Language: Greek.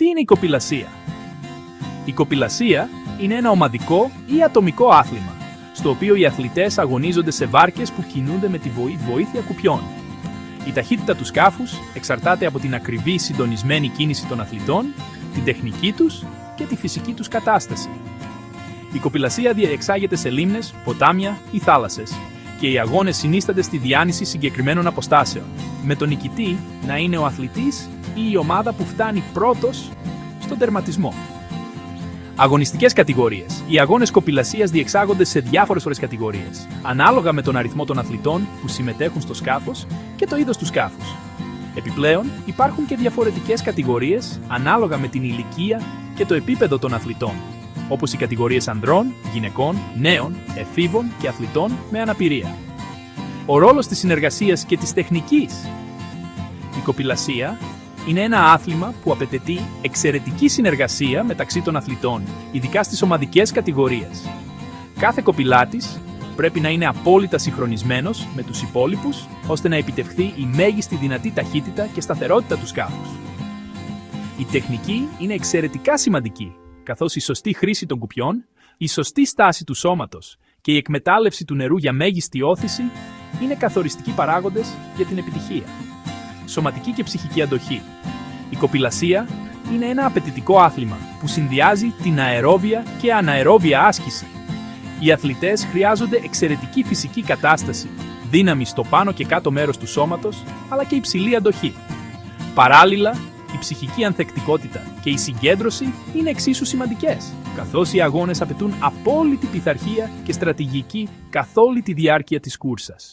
Τι είναι η κοπηλασία? Η κοπηλασία είναι ένα ομαδικό ή ατομικό άθλημα, στο οποίο οι αθλητές αγωνίζονται σε βάρκες που κινούνται με τη βοήθεια κουπιών. Η ταχύτητα του σκάφους εξαρτάται από την ακριβή συντονισμένη κίνηση των αθλητών, την τεχνική τους και τη φυσική τους κατάσταση. Η κοπηλασία διεξάγεται σε λίμνες, ποτάμια ή θάλασσες και οι αγώνες συνίστανται στη διάνυση συγκεκριμένων αποστάσεων, με τον νικητή να είναι ο αθλητής ή η ομάδα που φτάνει πρώτος στον τερματισμό. Αγωνιστικές κατηγορίες. Οι αγώνες κοπηλασίας διεξάγονται σε διάφορες κατηγορίες, ανάλογα με τον αριθμό των αθλητών που συμμετέχουν στο σκάφος και το είδος του σκάφους. Επιπλέον, υπάρχουν και διαφορετικές κατηγορίες ανάλογα με την ηλικία και το επίπεδο των αθλητών, όπως οι κατηγορίες ανδρών, γυναικών, νέων, εφήβων και αθλητών με αναπηρία. Ο ρόλος της συνεργασίας και της τεχνικής. Η κοπηλασία είναι ένα άθλημα που απαιτεί εξαιρετική συνεργασία μεταξύ των αθλητών, ειδικά στις ομαδικές κατηγορίες. Κάθε κοπηλάτης πρέπει να είναι απόλυτα συγχρονισμένος με τους υπόλοιπους, ώστε να επιτευχθεί η μέγιστη δυνατή ταχύτητα και σταθερότητα του σκάφους. Η τεχνική είναι εξαιρετικά σημαντική, καθώς η σωστή χρήση των κουπιών, η σωστή στάση του σώματος και η εκμετάλλευση του νερού για μέγιστη όθηση είναι καθοριστικοί παράγοντες για την επιτυχία. Σωματική και ψυχική αντοχή. Η κοπηλασία είναι ένα απαιτητικό άθλημα που συνδυάζει την αερόβια και αναερόβια άσκηση. Οι αθλητές χρειάζονται εξαιρετική φυσική κατάσταση, δύναμη στο πάνω και κάτω μέρος του σώματος, αλλά και υψηλή αντοχή. Παράλληλα, η ψυχική ανθεκτικότητα και η συγκέντρωση είναι εξίσου σημαντικές, καθώς οι αγώνες απαιτούν απόλυτη πειθαρχία και στρατηγική καθ' όλη τη διάρκεια της κούρσας.